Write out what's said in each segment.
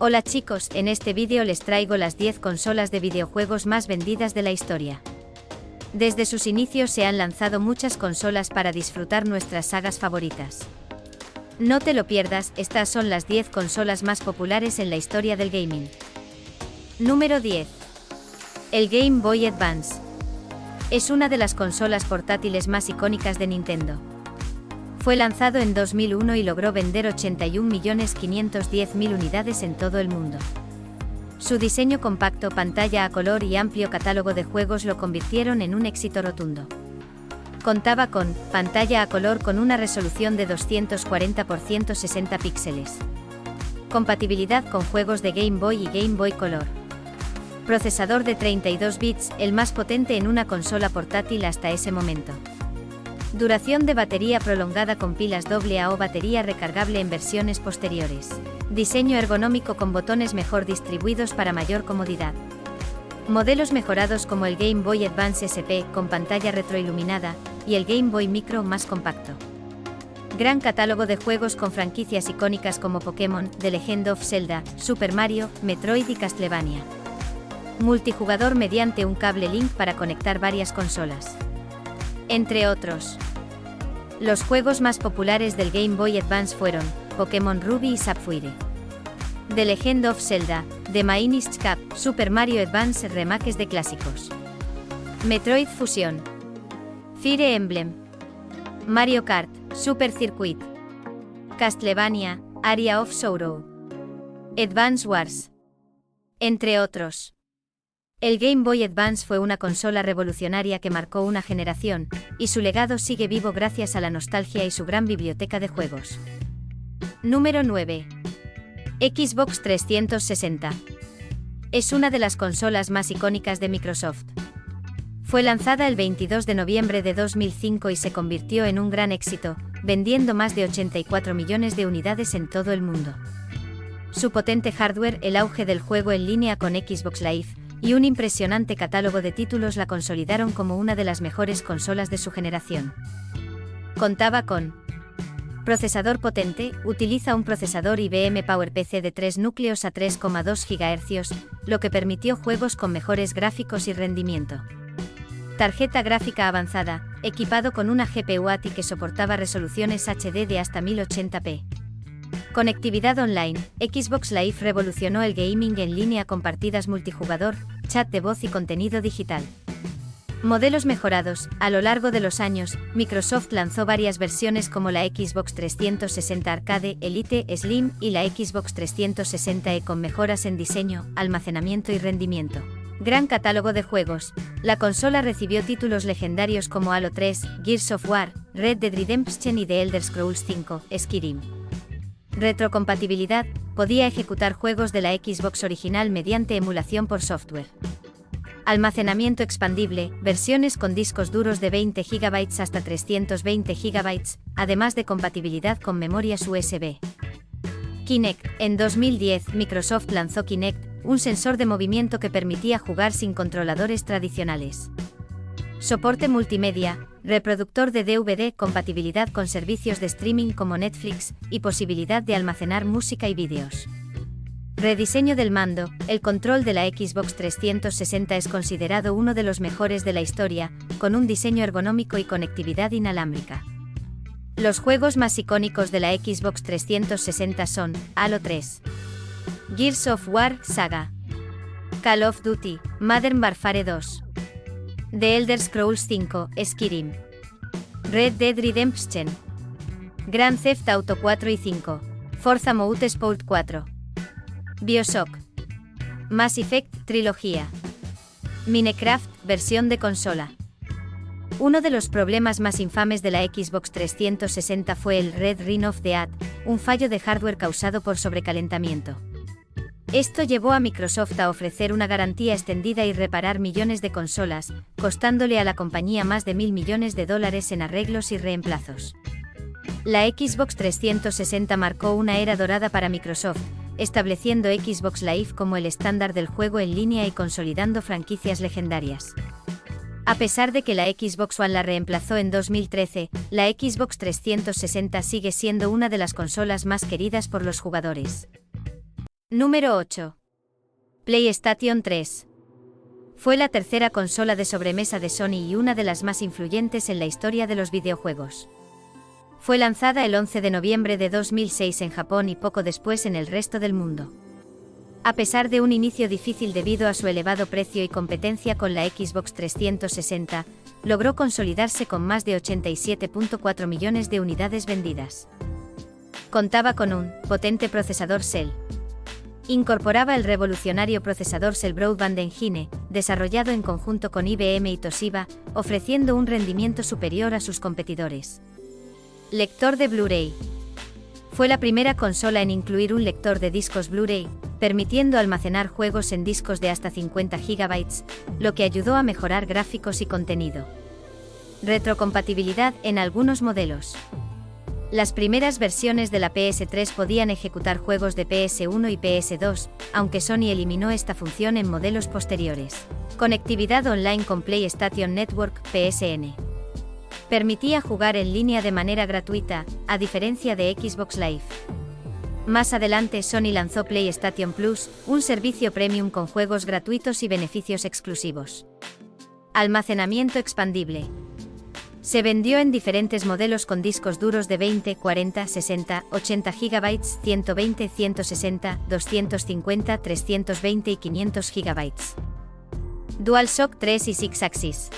Hola chicos, en este vídeo les traigo las 10 consolas de videojuegos más vendidas de la historia. Desde sus inicios se han lanzado muchas consolas para disfrutar nuestras sagas favoritas. No te lo pierdas, estas son las 10 consolas más populares en la historia del gaming. Número 10. El Game Boy Advance. Es una de las consolas portátiles más icónicas de Nintendo. Fue lanzado en 2001 y logró vender 81.510.000 unidades en todo el mundo. Su diseño compacto, pantalla a color y amplio catálogo de juegos lo convirtieron en un éxito rotundo. Contaba con pantalla a color con una resolución de 240 x 160 píxeles. Compatibilidad con juegos de Game Boy y Game Boy Color. Procesador de 32 bits, el más potente en una consola portátil hasta ese momento. Duración de batería prolongada con pilas AA o batería recargable en versiones posteriores. Diseño ergonómico con botones mejor distribuidos para mayor comodidad. Modelos mejorados como el Game Boy Advance SP con pantalla retroiluminada y el Game Boy Micro más compacto. Gran catálogo de juegos con franquicias icónicas como Pokémon, The Legend of Zelda, Super Mario, Metroid y Castlevania. Multijugador mediante un cable Link para conectar varias consolas. Entre otros. Los juegos más populares del Game Boy Advance fueron Pokémon Ruby y Sapphire, The Legend of Zelda, The Minish Cap, Super Mario Advance remakes de clásicos, Metroid Fusion, Fire Emblem, Mario Kart, Super Circuit, Castlevania, Aria of Sorrow, Advance Wars, entre otros. El Game Boy Advance fue una consola revolucionaria que marcó una generación, y su legado sigue vivo gracias a la nostalgia y su gran biblioteca de juegos. Número 9. Xbox 360. Es una de las consolas más icónicas de Microsoft. Fue lanzada el 22 de noviembre de 2005 y se convirtió en un gran éxito, vendiendo más de 84 millones de unidades en todo el mundo. Su potente hardware, el auge del juego en línea con Xbox Live, y un impresionante catálogo de títulos la consolidaron como una de las mejores consolas de su generación. Contaba con procesador potente, utiliza un procesador IBM PowerPC de 3 núcleos a 3,2 GHz, lo que permitió juegos con mejores gráficos y rendimiento. Tarjeta gráfica avanzada, equipado con una GPU ATI que soportaba resoluciones HD de hasta 1080p. Conectividad online, Xbox Live revolucionó el gaming en línea con partidas multijugador, chat de voz y contenido digital. Modelos mejorados, a lo largo de los años, Microsoft lanzó varias versiones como la Xbox 360 Arcade, Elite, Slim y la Xbox 360e con mejoras en diseño, almacenamiento y rendimiento. Gran catálogo de juegos. La consola recibió títulos legendarios como Halo 3, Gears of War, Red Dead Redemption y The Elder Scrolls V, Skyrim. Retrocompatibilidad, podía ejecutar juegos de la Xbox original mediante emulación por software. Almacenamiento expandible, versiones con discos duros de 20 GB hasta 320 GB, además de compatibilidad con memorias USB. Kinect, en 2010 Microsoft lanzó Kinect, un sensor de movimiento que permitía jugar sin controladores tradicionales. Soporte multimedia, reproductor de DVD, compatibilidad con servicios de streaming como Netflix, y posibilidad de almacenar música y vídeos. Rediseño del mando, el control de la Xbox 360 es considerado uno de los mejores de la historia, con un diseño ergonómico y conectividad inalámbrica. Los juegos más icónicos de la Xbox 360 son Halo 3, Gears of War Saga, Call of Duty, Modern Warfare 2, The Elder Scrolls V, Skyrim, Red Dead Redemption, Grand Theft Auto 4 y 5, Forza Motorsport 4, BioShock, Mass Effect trilogía, Minecraft, versión de consola. Uno de los problemas más infames de la Xbox 360 fue el Red Ring of Death, un fallo de hardware causado por sobrecalentamiento. Esto llevó a Microsoft a ofrecer una garantía extendida y reparar millones de consolas, costándole a la compañía más de $1.000 millones en arreglos y reemplazos. La Xbox 360 marcó una era dorada para Microsoft, estableciendo Xbox Live como el estándar del juego en línea y consolidando franquicias legendarias. A pesar de que la Xbox One la reemplazó en 2013, la Xbox 360 sigue siendo una de las consolas más queridas por los jugadores. Número 8. PlayStation 3. Fue la tercera consola de sobremesa de Sony y una de las más influyentes en la historia de los videojuegos. Fue lanzada el 11 de noviembre de 2006 en Japón y poco después en el resto del mundo. A pesar de un inicio difícil debido a su elevado precio y competencia con la Xbox 360, logró consolidarse con más de 87.4 millones de unidades vendidas. Contaba con un potente procesador Cell. Incorporaba el revolucionario procesador Cell Broadband Engine, desarrollado en conjunto con IBM y Toshiba, ofreciendo un rendimiento superior a sus competidores. Lector de Blu-ray. Fue la primera consola en incluir un lector de discos Blu-ray, permitiendo almacenar juegos en discos de hasta 50 GB, lo que ayudó a mejorar gráficos y contenido. Retrocompatibilidad en algunos modelos. Las primeras versiones de la PS3 podían ejecutar juegos de PS1 y PS2, aunque Sony eliminó esta función en modelos posteriores. Conectividad online con PlayStation Network, PSN. Permitía jugar en línea de manera gratuita, a diferencia de Xbox Live. Más adelante Sony lanzó PlayStation Plus, un servicio premium con juegos gratuitos y beneficios exclusivos. Almacenamiento expandible. Se vendió en diferentes modelos con discos duros de 20, 40, 60, 80 GB, 120, 160, 250, 320 y 500 GB. DualShock 3 y Six Axis.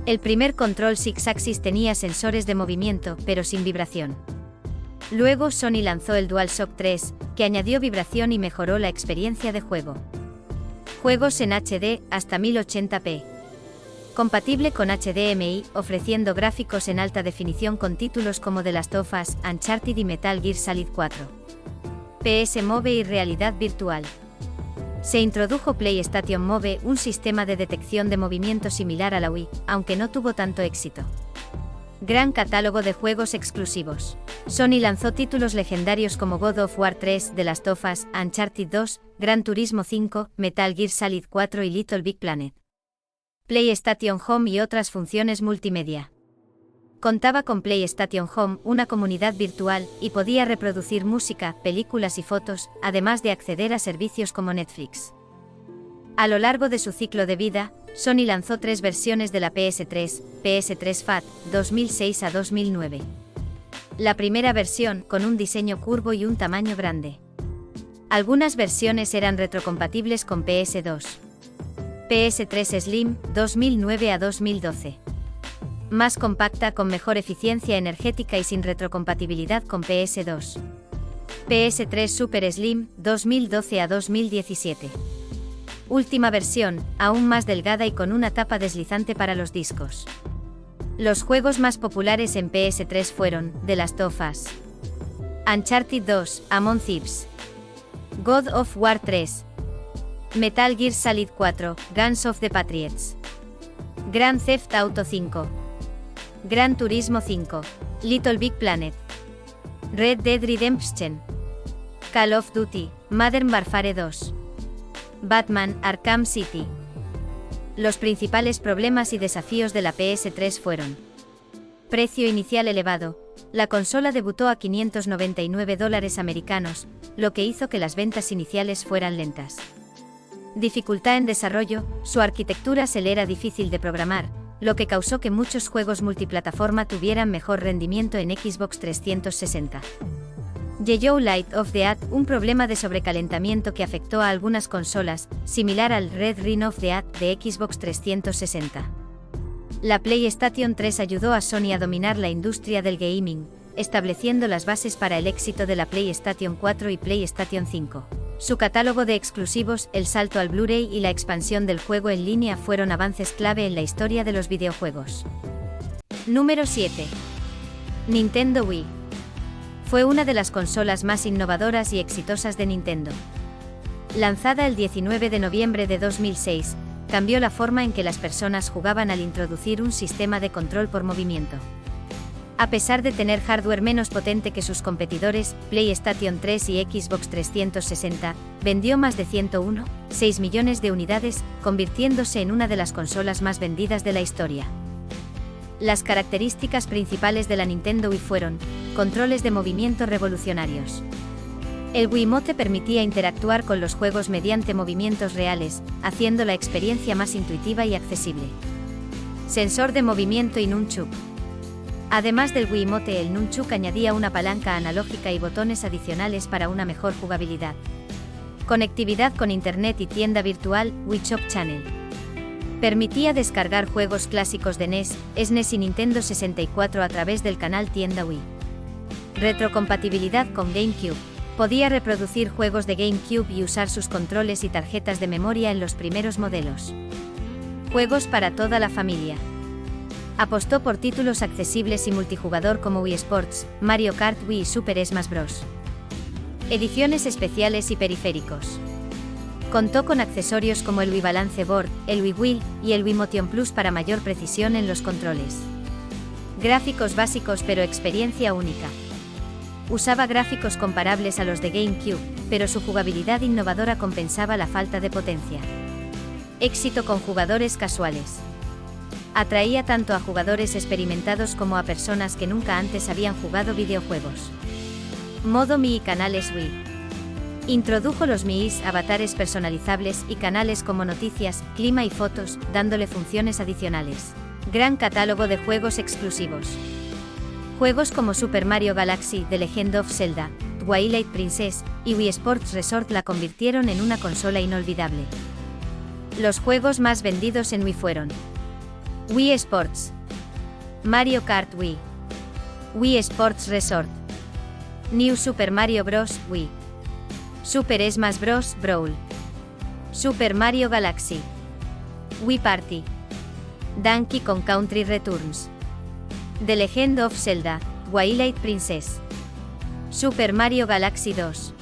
El primer control Six Axis tenía sensores de movimiento, pero sin vibración. Luego Sony lanzó el DualShock 3, que añadió vibración y mejoró la experiencia de juego. Juegos en HD, hasta 1080p. Compatible con HDMI, ofreciendo gráficos en alta definición con títulos como The Last of Us, Uncharted y Metal Gear Solid 4. PS Move y realidad virtual. Se introdujo PlayStation Move, un sistema de detección de movimiento similar a la Wii, aunque no tuvo tanto éxito. Gran catálogo de juegos exclusivos. Sony lanzó títulos legendarios como God of War 3, The Last of Us, Uncharted 2, Gran Turismo 5, Metal Gear Solid 4 y Little Big Planet. PlayStation Home y otras funciones multimedia. Contaba con PlayStation Home, una comunidad virtual, y podía reproducir música, películas y fotos, además de acceder a servicios como Netflix. A lo largo de su ciclo de vida, Sony lanzó 3 versiones de la PS3, PS3 FAT, 2006 a 2009. La primera versión, con un diseño curvo y un tamaño grande. Algunas versiones eran retrocompatibles con PS2. PS3 Slim, 2009 a 2012. Más compacta con mejor eficiencia energética y sin retrocompatibilidad con PS2. PS3 Super Slim, 2012 a 2017. Última versión, aún más delgada y con una tapa deslizante para los discos. Los juegos más populares en PS3 fueron The Last of Us, Uncharted 2, Among Thieves, God of War 3, Metal Gear Solid 4, Guns of the Patriots, Grand Theft Auto 5, Gran Turismo 5, Little Big Planet, Red Dead Redemption, Call of Duty, Modern Warfare 2, Batman, Arkham City. Los principales problemas y desafíos de la PS3 fueron: precio inicial elevado. La consola debutó a $599 americanos, lo que hizo que las ventas iniciales fueran lentas. Dificultad en desarrollo, su arquitectura Cell era difícil de programar, lo que causó que muchos juegos multiplataforma tuvieran mejor rendimiento en Xbox 360. Yellow Light of the At, un problema de sobrecalentamiento que afectó a algunas consolas, similar al Red Ring of the At de Xbox 360. La PlayStation 3 ayudó a Sony a dominar la industria del gaming, estableciendo las bases para el éxito de la PlayStation 4 y PlayStation 5. Su catálogo de exclusivos, el salto al Blu-ray y la expansión del juego en línea fueron avances clave en la historia de los videojuegos. Número 7. Nintendo Wii. Fue una de las consolas más innovadoras y exitosas de Nintendo. Lanzada el 19 de noviembre de 2006, cambió la forma en que las personas jugaban al introducir un sistema de control por movimiento. A pesar de tener hardware menos potente que sus competidores, PlayStation 3 y Xbox 360, vendió más de 101,6 millones de unidades, convirtiéndose en una de las consolas más vendidas de la historia. Las características principales de la Nintendo Wii fueron: controles de movimiento revolucionarios, El Wiimote permitía interactuar con los juegos mediante movimientos reales, haciendo la experiencia más intuitiva y accesible. Sensor de movimiento y nunchuk. Además del Wiimote, el nunchuk añadía una palanca analógica y botones adicionales para una mejor jugabilidad. Conectividad con Internet y tienda virtual, Wii Shop Channel. Permitía descargar juegos clásicos de NES, SNES y Nintendo 64 a través del canal Tienda Wii. Retrocompatibilidad con GameCube. Podía reproducir juegos de GameCube y usar sus controles y tarjetas de memoria en los primeros modelos. Juegos para toda la familia. Apostó por títulos accesibles y multijugador como Wii Sports, Mario Kart Wii y Super Smash Bros. Ediciones especiales y periféricos. Contó con accesorios como el Wii Balance Board, el Wii Wheel y el Wii Motion Plus para mayor precisión en los controles. Gráficos básicos pero experiencia única. Usaba gráficos comparables a los de GameCube, pero su jugabilidad innovadora compensaba la falta de potencia. Éxito con jugadores casuales. Atraía tanto a jugadores experimentados como a personas que nunca antes habían jugado videojuegos. Modo Mi y canales Wii. Introdujo los Miis, avatares personalizables y canales como noticias, clima y fotos, dándole funciones adicionales. Gran catálogo de juegos exclusivos. Juegos como Super Mario Galaxy, The Legend of Zelda, Twilight Princess y Wii Sports Resort la convirtieron en una consola inolvidable. Los juegos más vendidos en Wii fueron Wii Sports, Mario Kart Wii, Wii Sports Resort, New Super Mario Bros. Wii, Super Smash Bros. Brawl, Super Mario Galaxy, Wii Party, Donkey Kong Country Returns, The Legend of Zelda, Twilight Princess, Super Mario Galaxy 2.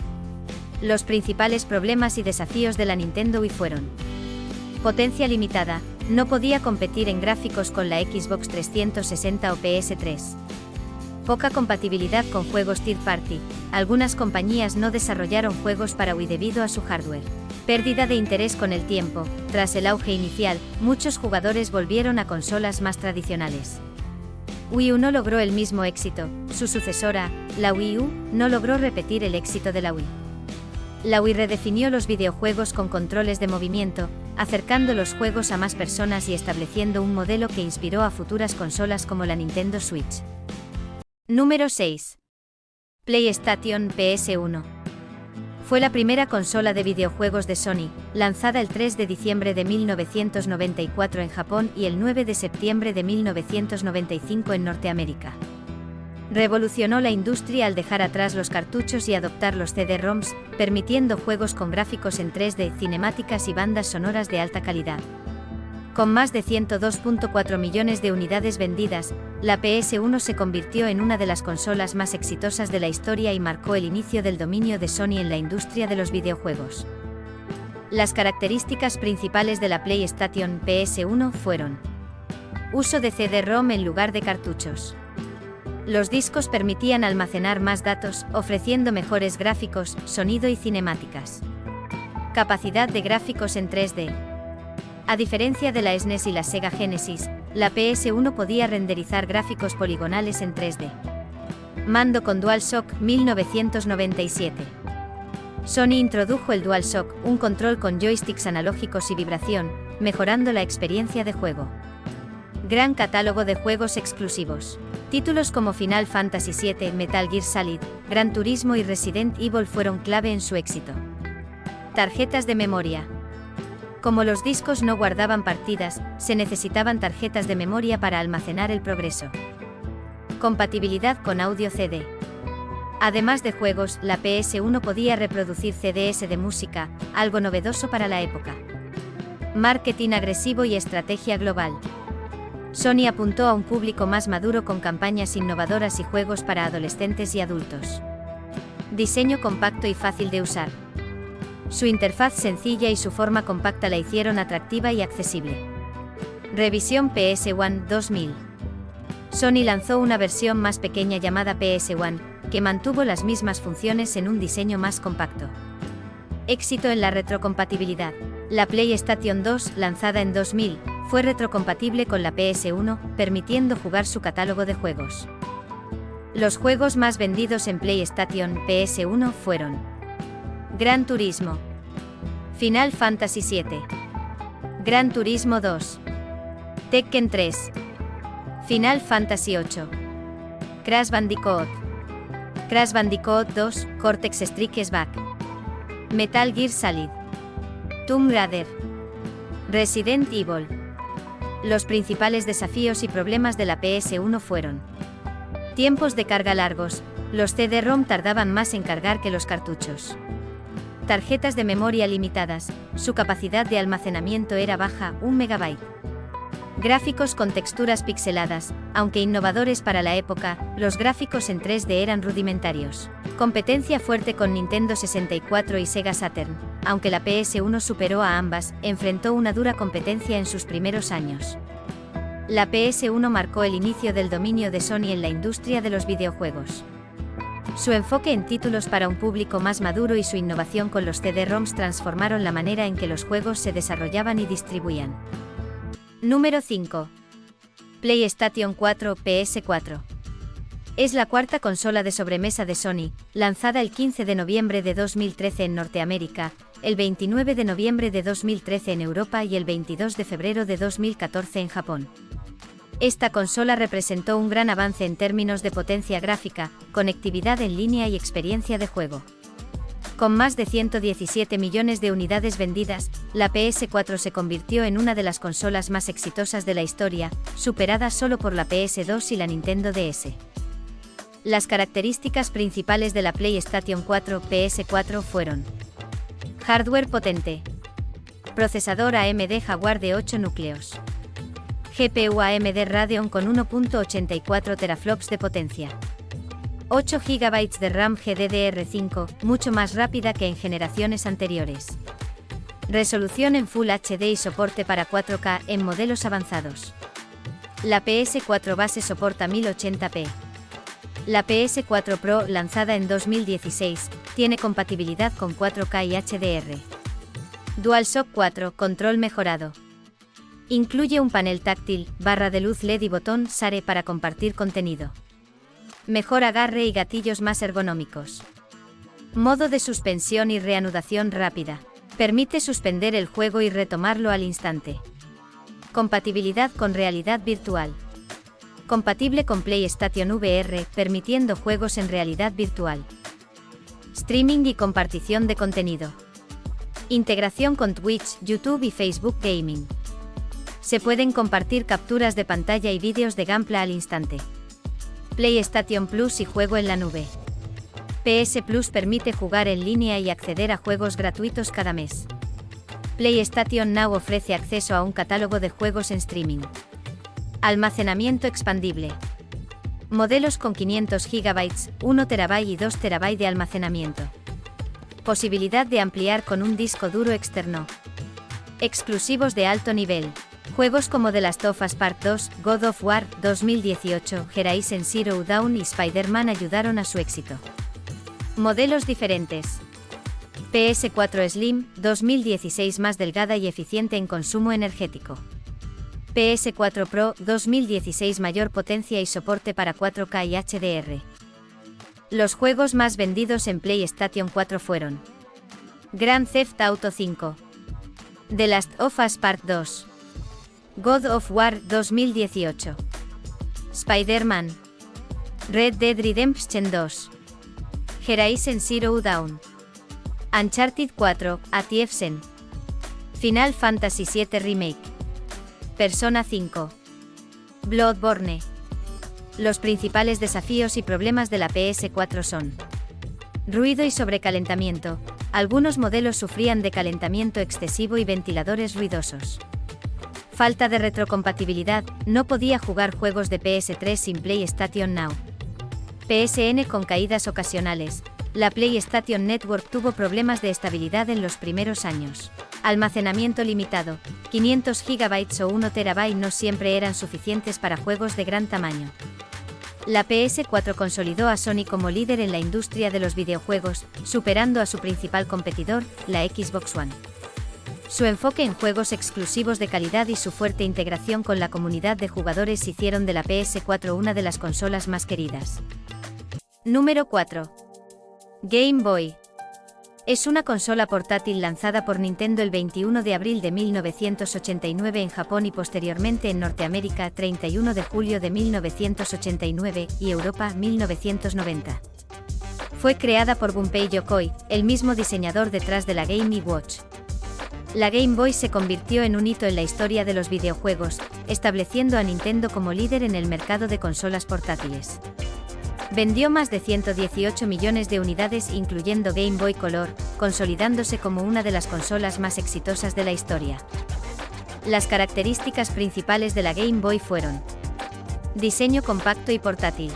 Los principales problemas y desafíos de la Nintendo Wii fueron: potencia limitada, no podía competir en gráficos con la Xbox 360 o PS3. Poca compatibilidad con juegos third party, algunas compañías no desarrollaron juegos para Wii debido a su hardware. Pérdida de interés con el tiempo, tras el auge inicial, muchos jugadores volvieron a consolas más tradicionales. Wii U no logró el mismo éxito, su sucesora, la Wii U, no logró repetir el éxito de la Wii. La Wii redefinió los videojuegos con controles de movimiento, acercando los juegos a más personas y estableciendo un modelo que inspiró a futuras consolas como la Nintendo Switch. Número 6. PlayStation PS1. Fue la primera consola de videojuegos de Sony, lanzada el 3 de diciembre de 1994 en Japón y el 9 de septiembre de 1995 en Norteamérica. Revolucionó la industria al dejar atrás los cartuchos y adoptar los CD-ROMs, permitiendo juegos con gráficos en 3D, cinemáticas y bandas sonoras de alta calidad. Con más de 102.4 millones de unidades vendidas, la PS1 se convirtió en una de las consolas más exitosas de la historia y marcó el inicio del dominio de Sony en la industria de los videojuegos. Las características principales de la PlayStation PS1 fueron: uso de CD-ROM en lugar de cartuchos. Los discos permitían almacenar más datos, ofreciendo mejores gráficos, sonido y cinemáticas. Capacidad de gráficos en 3D. A diferencia de la SNES y la Sega Genesis, la PS1 podía renderizar gráficos poligonales en 3D. Mando con DualShock 1997. Sony introdujo el DualShock, un control con joysticks analógicos y vibración, mejorando la experiencia de juego. Gran catálogo de juegos exclusivos. Títulos como Final Fantasy VII, Metal Gear Solid, Gran Turismo y Resident Evil fueron clave en su éxito. Tarjetas de memoria. Como los discos no guardaban partidas, se necesitaban tarjetas de memoria para almacenar el progreso. Compatibilidad con audio CD. Además de juegos, la PS1 podía reproducir CDs de música, algo novedoso para la época. Marketing agresivo y estrategia global. Sony apuntó a un público más maduro con campañas innovadoras y juegos para adolescentes y adultos. Diseño compacto y fácil de usar. Su interfaz sencilla y su forma compacta la hicieron atractiva y accesible. Revisión PS1 2000. Sony lanzó una versión más pequeña llamada PS1, que mantuvo las mismas funciones en un diseño más compacto. Éxito en la retrocompatibilidad. La PlayStation 2, lanzada en 2000, fue retrocompatible con la PS1, permitiendo jugar su catálogo de juegos. Los juegos más vendidos en PlayStation PS1 fueron Gran Turismo, Final Fantasy VII, Gran Turismo 2, Tekken 3, Final Fantasy VIII, Crash Bandicoot, Crash Bandicoot 2, Cortex Strikes Back, Metal Gear Solid, Tomb Raider, Resident Evil. Los principales desafíos y problemas de la PS1 fueron: tiempos de carga largos, los CD-ROM tardaban más en cargar que los cartuchos. Tarjetas de memoria limitadas, su capacidad de almacenamiento era baja, 1 MB. Gráficos con texturas pixeladas, aunque innovadores para la época, los gráficos en 3D eran rudimentarios. Competencia fuerte con Nintendo 64 y Sega Saturn, aunque la PS1 superó a ambas, enfrentó una dura competencia en sus primeros años. La PS1 marcó el inicio del dominio de Sony en la industria de los videojuegos. Su enfoque en títulos para un público más maduro y su innovación con los CD-ROMs transformaron la manera en que los juegos se desarrollaban y distribuían. Número 5. PlayStation 4 PS4. Es la cuarta consola de sobremesa de Sony, lanzada el 15 de noviembre de 2013 en Norteamérica, el 29 de noviembre de 2013 en Europa y el 22 de febrero de 2014 en Japón. Esta consola representó un gran avance en términos de potencia gráfica, conectividad en línea y experiencia de juego. Con más de 117 millones de unidades vendidas, la PS4 se convirtió en una de las consolas más exitosas de la historia, superada solo por la PS2 y la Nintendo DS. Las características principales de la PlayStation 4 PS4 fueron: hardware potente, procesador AMD Jaguar de 8 núcleos, GPU AMD Radeon con 1.84 teraflops de potencia, 8 GB de RAM GDDR5, mucho más rápida que en generaciones anteriores. Resolución en Full HD y soporte para 4K en modelos avanzados. La PS4 base soporta 1080p. La PS4 Pro, lanzada en 2016, tiene compatibilidad con 4K y HDR. DualShock 4, control mejorado. Incluye un panel táctil, barra de luz LED y botón Share para compartir contenido. Mejor agarre y gatillos más ergonómicos. Modo de suspensión y reanudación rápida. Permite suspender el juego y retomarlo al instante. Compatibilidad con realidad virtual. Compatible con PlayStation VR, permitiendo juegos en realidad virtual. Streaming y compartición de contenido. Integración con Twitch, YouTube y Facebook Gaming. Se pueden compartir capturas de pantalla y vídeos de gameplay al instante. PlayStation Plus y juego en la nube. PS Plus permite jugar en línea y acceder a juegos gratuitos cada mes. PlayStation Now ofrece acceso a un catálogo de juegos en streaming. Almacenamiento expandible. Modelos con 500 GB, 1 TB y 2 TB de almacenamiento. Posibilidad de ampliar con un disco duro externo. Exclusivos de alto nivel. Juegos como The Last of Us Part 2, God of War 2018, Horizon Zero Dawn y Spider-Man ayudaron a su éxito. Modelos diferentes. PS4 Slim, 2016, más delgada y eficiente en consumo energético. PS4 Pro, 2016, mayor potencia y soporte para 4K y HDR. Los juegos más vendidos en PlayStation 4 fueron: Grand Theft Auto 5, The Last of Us Part 2, God of War 2018, Spider-Man, Red Dead Redemption 2, Horizon Zero Dawn, Uncharted 4, A Thief's End, Final Fantasy VII Remake, Persona 5, Bloodborne. Los principales desafíos y problemas de la PS4 son: ruido y sobrecalentamiento. Algunos modelos sufrían de calentamiento excesivo y ventiladores ruidosos. Falta de retrocompatibilidad, no podía jugar juegos de PS3 sin PlayStation Now. PSN con caídas ocasionales. La PlayStation Network tuvo problemas de estabilidad en los primeros años. Almacenamiento limitado. 500 GB o 1 TB no siempre eran suficientes para juegos de gran tamaño. La PS4 consolidó a Sony como líder en la industria de los videojuegos, superando a su principal competidor, la Xbox One. Su enfoque en juegos exclusivos de calidad y su fuerte integración con la comunidad de jugadores hicieron de la PS4 una de las consolas más queridas. Número 4. Game Boy. Es una consola portátil lanzada por Nintendo el 21 de abril de 1989 en Japón y posteriormente en Norteamérica 31 de julio de 1989 y Europa 1990. Fue creada por Gunpei Yokoi, el mismo diseñador detrás de la Game & Watch. La Game Boy se convirtió en un hito en la historia de los videojuegos, estableciendo a Nintendo como líder en el mercado de consolas portátiles. Vendió más de 118 millones de unidades incluyendo Game Boy Color, consolidándose como una de las consolas más exitosas de la historia. Las características principales de la Game Boy fueron: diseño compacto y portátil.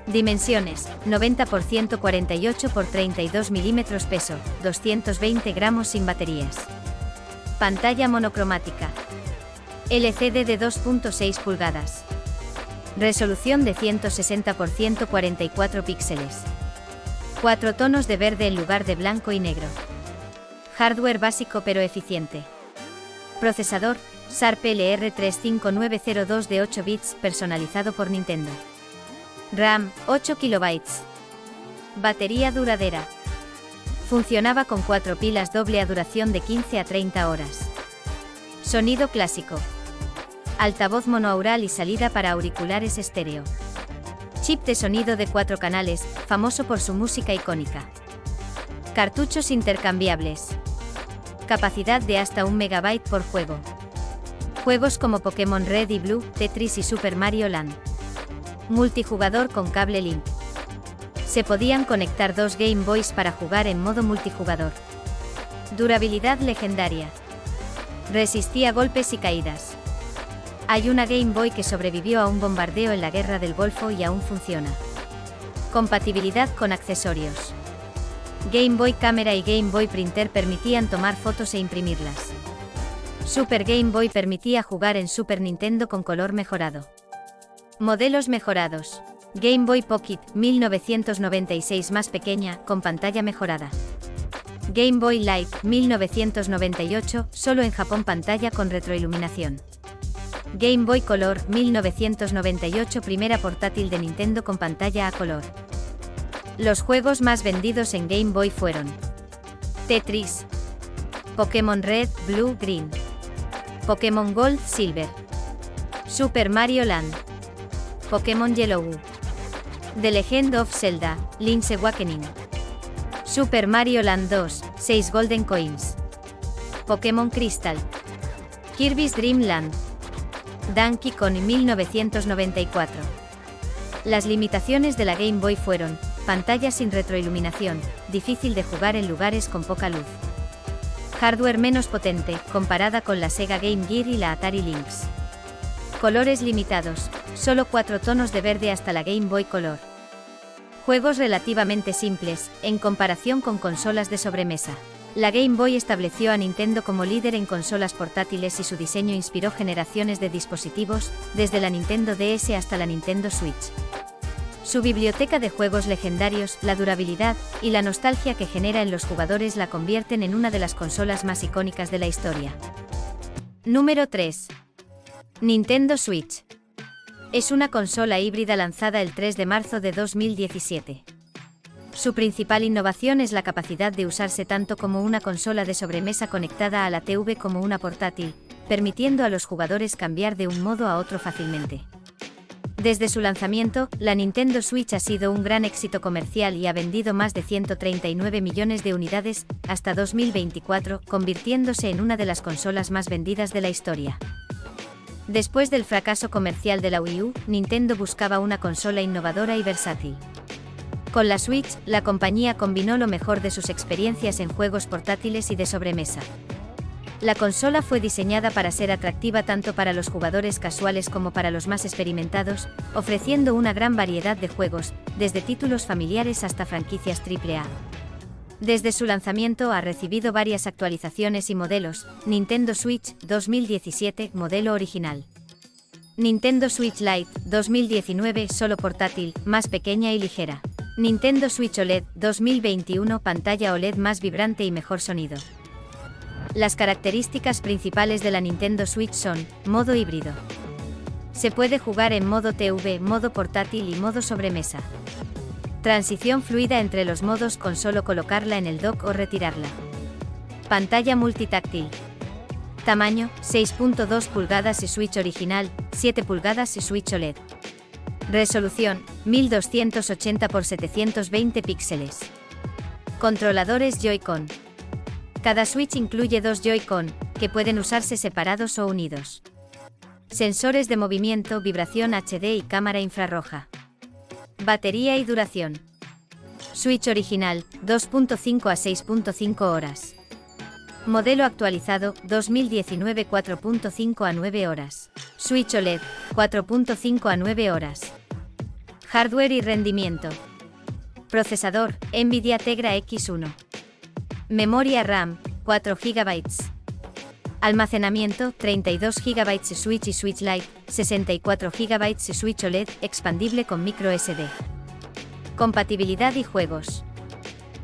Dimensiones: 90 x 148 x 32 mm, peso: 220 gramos, sin baterías. Pantalla monocromática. LCD de 2.6 pulgadas. Resolución de 160 x 144 píxeles. 4 tonos de verde en lugar de blanco y negro. Hardware básico pero eficiente. Procesador: Sharp LR35902 de 8 bits, personalizado por Nintendo. RAM: 8 KB. Batería duradera. Funcionaba con 4 pilas doble a duración de 15 a 30 horas. Sonido clásico. Altavoz monoaural y salida para auriculares estéreo. Chip de sonido de 4 canales, famoso por su música icónica. Cartuchos intercambiables. Capacidad de hasta 1 MB por juego. Juegos como Pokémon Red y Blue, Tetris y Super Mario Land. Multijugador con cable Link. Se podían conectar 2 Game Boys para jugar en modo multijugador. Durabilidad legendaria. Resistía golpes y caídas. Hay una Game Boy que sobrevivió a un bombardeo en la Guerra del Golfo y aún funciona. Compatibilidad con accesorios. Game Boy Camera y Game Boy Printer permitían tomar fotos e imprimirlas. Super Game Boy permitía jugar en Super Nintendo con color mejorado. Modelos mejorados. Game Boy Pocket 1996, más pequeña, con pantalla mejorada. Game Boy Light 1998, solo en Japón, pantalla con retroiluminación. Game Boy Color 1998, primera portátil de Nintendo con pantalla a color. Los juegos más vendidos en Game Boy fueron: Tetris, Pokémon Red, Blue, Green, Pokémon Gold, Silver, Super Mario Land, Pokémon Yellow, The Legend of Zelda, Link's Awakening, Super Mario Land 2, 6 Golden Coins, Pokémon Crystal, Kirby's Dream Land, Donkey Kong 1994. Las limitaciones de la Game Boy fueron: pantalla sin retroiluminación, difícil de jugar en lugares con poca luz. Hardware menos potente, comparada con la Sega Game Gear y la Atari Lynx. Colores limitados, solo 4 tonos de verde hasta la Game Boy Color. Juegos relativamente simples, en comparación con consolas de sobremesa. La Game Boy estableció a Nintendo como líder en consolas portátiles y su diseño inspiró generaciones de dispositivos, desde la Nintendo DS hasta la Nintendo Switch. Su biblioteca de juegos legendarios, la durabilidad y la nostalgia que genera en los jugadores la convierten en una de las consolas más icónicas de la historia. Número 3. Nintendo Switch. Es una consola híbrida lanzada el 3 de marzo de 2017. Su principal innovación es la capacidad de usarse tanto como una consola de sobremesa conectada a la TV como una portátil, permitiendo a los jugadores cambiar de un modo a otro fácilmente. Desde su lanzamiento, la Nintendo Switch ha sido un gran éxito comercial y ha vendido más de 139 millones de unidades hasta 2024, convirtiéndose en una de las consolas más vendidas de la historia. Después del fracaso comercial de la Wii U, Nintendo buscaba una consola innovadora y versátil. Con la Switch, la compañía combinó lo mejor de sus experiencias en juegos portátiles y de sobremesa. La consola fue diseñada para ser atractiva tanto para los jugadores casuales como para los más experimentados, ofreciendo una gran variedad de juegos, desde títulos familiares hasta franquicias AAA. Desde su lanzamiento ha recibido varias actualizaciones y modelos: Nintendo Switch 2017, modelo original. Nintendo Switch Lite 2019, solo portátil, más pequeña y ligera. Nintendo Switch OLED 2021, pantalla OLED más vibrante y mejor sonido. Las características principales de la Nintendo Switch son: modo híbrido. Se puede jugar en modo TV, modo portátil y modo sobremesa. Transición fluida entre los modos con solo colocarla en el dock o retirarla. Pantalla multitáctil. Tamaño, 6.2 pulgadas y Switch original, 7 pulgadas y Switch OLED. Resolución, 1280 x 720 píxeles. Controladores Joy-Con. Cada Switch incluye 2 Joy-Con, que pueden usarse separados o unidos. Sensores de movimiento, vibración HD y cámara infrarroja. Batería y duración. Switch original, 2.5 a 6.5 horas. Modelo actualizado, 2019 4.5 a 9 horas. Switch OLED, 4.5 a 9 horas. Hardware y rendimiento. Procesador, Nvidia Tegra X1. Memoria RAM, 4 GB. Almacenamiento, 32 GB Switch y Switch Lite, 64 GB Switch OLED, expandible con micro SD. Compatibilidad y juegos.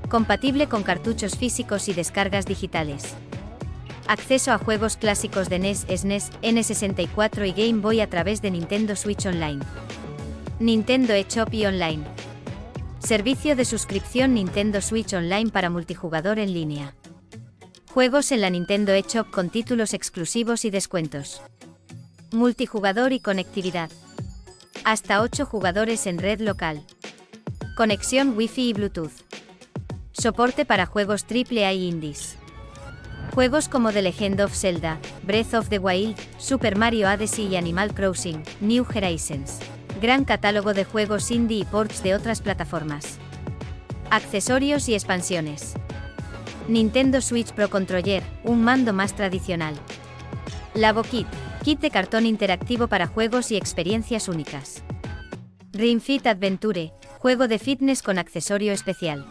Compatible con cartuchos físicos y descargas digitales. Acceso a juegos clásicos de NES, SNES, N64 y Game Boy a través de Nintendo Switch Online. Nintendo eShop y Online. Servicio de suscripción Nintendo Switch Online para multijugador en línea. Juegos en la Nintendo eShop con títulos exclusivos y descuentos. Multijugador y conectividad. Hasta 8 jugadores en red local. Conexión Wi-Fi y Bluetooth. Soporte para juegos AAA y indies. Juegos como The Legend of Zelda, Breath of the Wild, Super Mario Odyssey y Animal Crossing, New Horizons. Gran catálogo de juegos indie y ports de otras plataformas. Accesorios y expansiones. Nintendo Switch Pro Controller, un mando más tradicional. Labo Kit, kit de cartón interactivo para juegos y experiencias únicas. Ring Fit Adventure, juego de fitness con accesorio especial.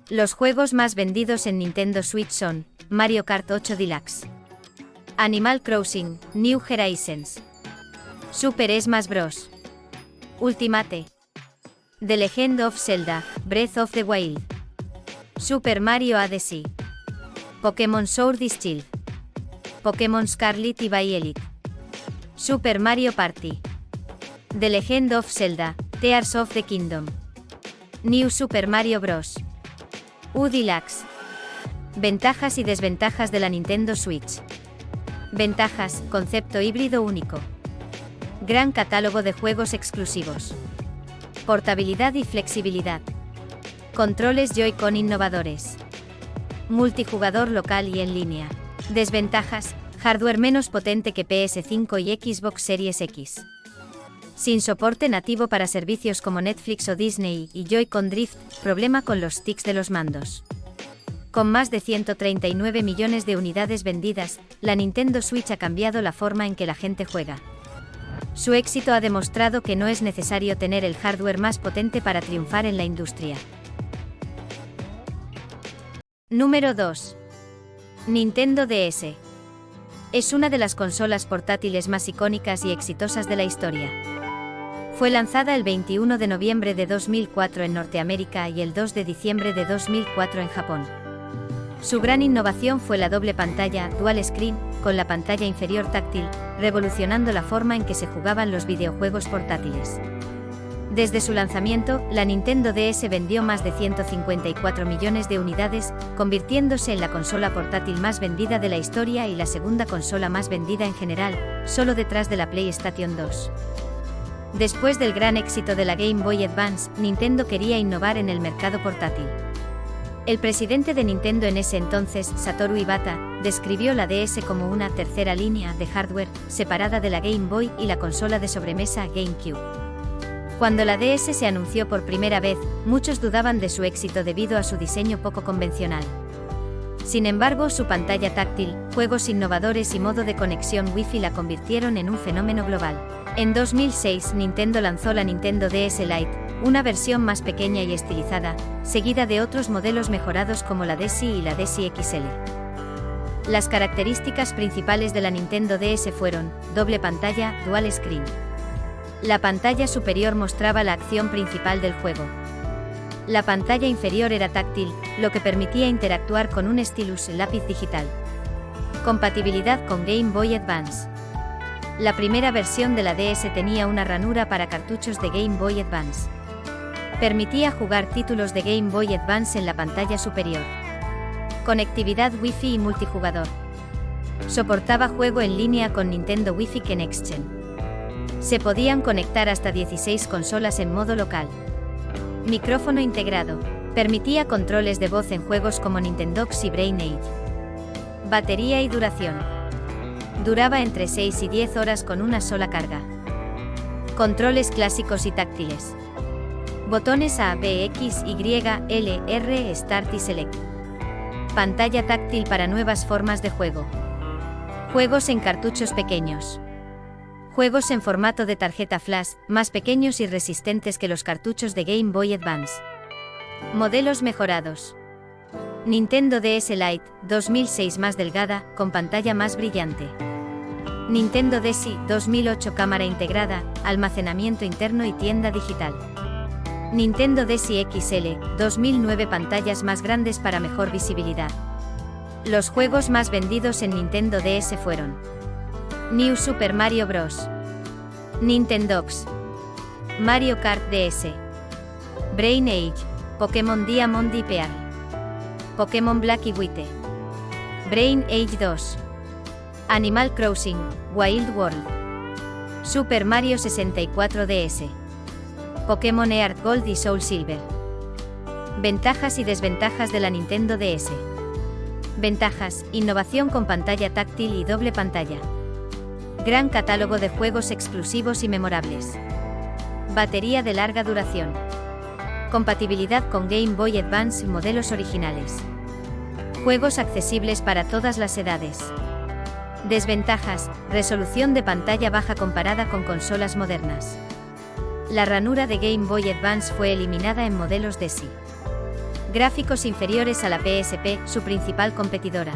Los juegos más vendidos en Nintendo Switch son Mario Kart 8 Deluxe, Animal Crossing, New Horizons, Super Smash Bros. Ultimate, The Legend of Zelda, Breath of the Wild, Super Mario Odyssey, Pokémon Sword y Shield, Pokémon Scarlet y Violet, Super Mario Party, The Legend of Zelda, Tears of the Kingdom, New Super Mario Bros. U Deluxe. Ventajas y desventajas de la Nintendo Switch. Ventajas, concepto híbrido único. Gran catálogo de juegos exclusivos. Portabilidad y flexibilidad. Controles Joy-Con innovadores. Multijugador local y en línea. Desventajas, hardware menos potente que PS5 y Xbox Series X. Sin soporte nativo para servicios como Netflix o Disney y Joy-Con Drift, problema con los sticks de los mandos. Con más de 139 millones de unidades vendidas, la Nintendo Switch ha cambiado la forma en que la gente juega. Su éxito ha demostrado que no es necesario tener el hardware más potente para triunfar en la industria. Número 2. Nintendo DS. Es una de las consolas portátiles más icónicas y exitosas de la historia. Fue lanzada el 21 de noviembre de 2004 en Norteamérica y el 2 de diciembre de 2004 en Japón. Su gran innovación fue la doble pantalla, Dual Screen, con la pantalla inferior táctil, revolucionando la forma en que se jugaban los videojuegos portátiles. Desde su lanzamiento, la Nintendo DS vendió más de 154 millones de unidades, convirtiéndose en la consola portátil más vendida de la historia y la segunda consola más vendida en general, solo detrás de la PlayStation 2. Después del gran éxito de la Game Boy Advance, Nintendo quería innovar en el mercado portátil. El presidente de Nintendo en ese entonces, Satoru Iwata, describió la DS como una tercera línea de hardware, separada de la Game Boy y la consola de sobremesa GameCube. Cuando la DS se anunció por primera vez, muchos dudaban de su éxito debido a su diseño poco convencional. Sin embargo, su pantalla táctil, juegos innovadores y modo de conexión Wi-Fi la convirtieron en un fenómeno global. En 2006, Nintendo lanzó la Nintendo DS Lite, una versión más pequeña y estilizada, seguida de otros modelos mejorados como la DSi y la DSi XL. Las características principales de la Nintendo DS fueron: doble pantalla, Dual Screen. La pantalla superior mostraba la acción principal del juego. La pantalla inferior era táctil, lo que permitía interactuar con un stylus lápiz digital. Compatibilidad con Game Boy Advance. La primera versión de la DS tenía una ranura para cartuchos de Game Boy Advance. Permitía jugar títulos de Game Boy Advance en la pantalla superior. Conectividad Wi-Fi y multijugador. Soportaba juego en línea con Nintendo Wi-Fi Next Gen. Se podían conectar hasta 16 consolas en modo local. Micrófono integrado. Permitía controles de voz en juegos como Nintendox y Brain Age. Batería y duración. Duraba entre 6 y 10 horas con una sola carga. Controles clásicos y táctiles. Botones A, B, X, Y, L, R, Start y Select. Pantalla táctil para nuevas formas de juego. Juegos en cartuchos pequeños. Juegos en formato de tarjeta flash, más pequeños y resistentes que los cartuchos de Game Boy Advance. Modelos mejorados. Nintendo DS Lite, 2006 más delgada, con pantalla más brillante. Nintendo DSi, 2008 cámara integrada, almacenamiento interno y tienda digital. Nintendo DSi XL, 2009 pantallas más grandes para mejor visibilidad. Los juegos más vendidos en Nintendo DS fueron New Super Mario Bros. Nintendox. Mario Kart DS. Brain Age. Pokémon Diamond y Pearl. Pokémon Black y White. Brain Age 2. Animal Crossing, Wild World. Super Mario 64 DS. Pokémon Earth Gold y Soul Silver. Ventajas y desventajas de la Nintendo DS. Ventajas: innovación con pantalla táctil y doble pantalla. Gran catálogo de juegos exclusivos y memorables. Batería de larga duración. Compatibilidad con Game Boy Advance y modelos originales. Juegos accesibles para todas las edades. Desventajas: resolución de pantalla baja comparada con consolas modernas. La ranura de Game Boy Advance fue eliminada en modelos DSi. Gráficos inferiores a la PSP, su principal competidora.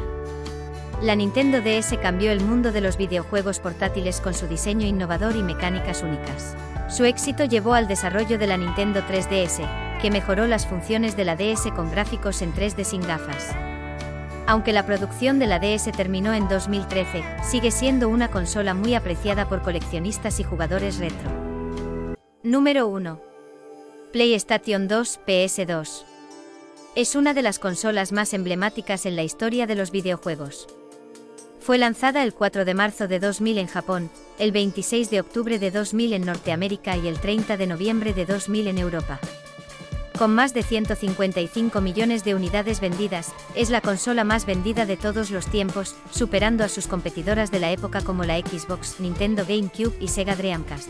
La Nintendo DS cambió el mundo de los videojuegos portátiles con su diseño innovador y mecánicas únicas. Su éxito llevó al desarrollo de la Nintendo 3DS, que mejoró las funciones de la DS con gráficos en 3D sin gafas. Aunque la producción de la DS terminó en 2013, sigue siendo una consola muy apreciada por coleccionistas y jugadores retro. Número 1. PlayStation 2, PS2. Es una de las consolas más emblemáticas en la historia de los videojuegos. Fue lanzada el 4 de marzo de 2000 en Japón, el 26 de octubre de 2000 en Norteamérica y el 30 de noviembre de 2000 en Europa. Con más de 155 millones de unidades vendidas, es la consola más vendida de todos los tiempos, superando a sus competidoras de la época como la Xbox, Nintendo GameCube y Sega Dreamcast.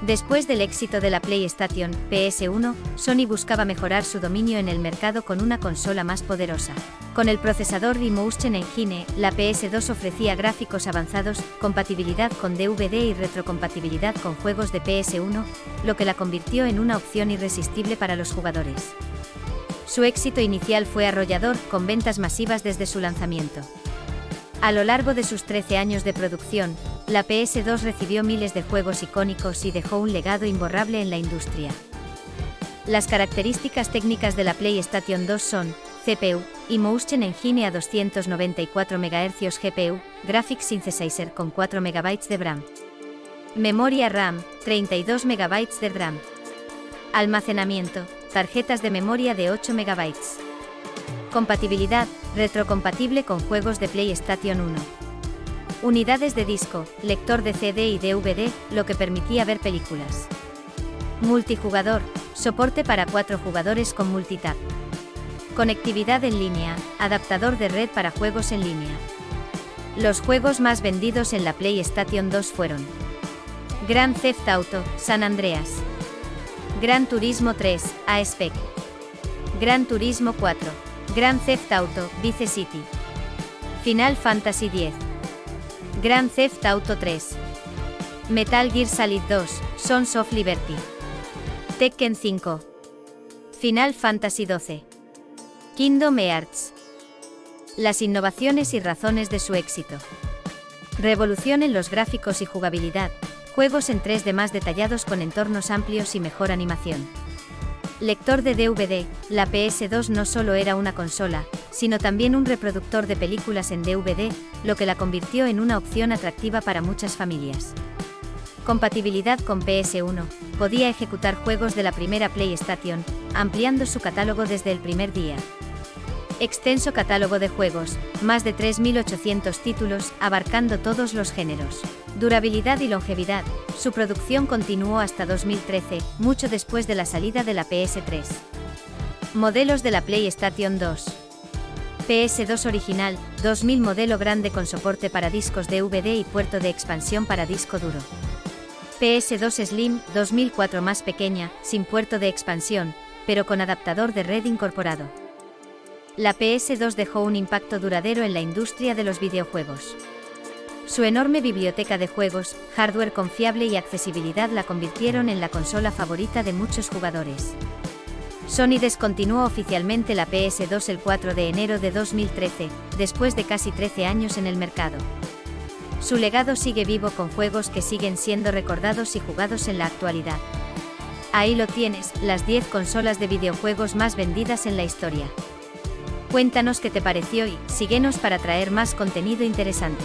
Después del éxito de la PlayStation PS1, Sony buscaba mejorar su dominio en el mercado con una consola más poderosa. Con el procesador Motion Engine, la PS2 ofrecía gráficos avanzados, compatibilidad con DVD y retrocompatibilidad con juegos de PS1, lo que la convirtió en una opción irresistible para los jugadores. Su éxito inicial fue arrollador, con ventas masivas desde su lanzamiento. A lo largo de sus 13 años de producción, la PS2 recibió miles de juegos icónicos y dejó un legado imborrable en la industria. Las características técnicas de la PlayStation 2 son CPU, Motion Engine a 294 MHz GPU, Graphics Synthesizer con 4 MB de RAM. Memoria RAM, 32 MB de RAM. Almacenamiento, tarjetas de memoria de 8 MB. Compatibilidad, retrocompatible con juegos de PlayStation 1. Unidades de disco, lector de CD y DVD, lo que permitía ver películas. Multijugador, soporte para 4 jugadores con multitap. Conectividad en línea, adaptador de red para juegos en línea. Los juegos más vendidos en la PlayStation 2 fueron Grand Theft Auto, San Andreas. Gran Turismo 3, A-Spec. Gran Turismo 4. Grand Theft Auto, Vice City. Final Fantasy X. Grand Theft Auto 3. Metal Gear Solid 2, Sons of Liberty. Tekken 5. Final Fantasy XII. Kingdom Hearts. Las innovaciones y razones de su éxito. Revolución en los gráficos y jugabilidad, juegos en 3D más detallados con entornos amplios y mejor animación. Lector de DVD, la PS2 no solo era una consola, sino también un reproductor de películas en DVD, lo que la convirtió en una opción atractiva para muchas familias. Compatibilidad con PS1, podía ejecutar juegos de la primera PlayStation, ampliando su catálogo desde el primer día. Extenso catálogo de juegos, más de 3.800 títulos, abarcando todos los géneros. Durabilidad y longevidad, su producción continuó hasta 2013, mucho después de la salida de la PS3. Modelos de la PlayStation 2. PS2 original, 2000 modelo grande con soporte para discos DVD y puerto de expansión para disco duro. PS2 Slim, 2004 más pequeña, sin puerto de expansión, pero con adaptador de red incorporado. La PS2 dejó un impacto duradero en la industria de los videojuegos. Su enorme biblioteca de juegos, hardware confiable y accesibilidad la convirtieron en la consola favorita de muchos jugadores. Sony descontinuó oficialmente la PS2 el 4 de enero de 2013, después de casi 13 años en el mercado. Su legado sigue vivo con juegos que siguen siendo recordados y jugados en la actualidad. Ahí lo tienes, las 10 consolas de videojuegos más vendidas en la historia. Cuéntanos qué te pareció y síguenos para traer más contenido interesante.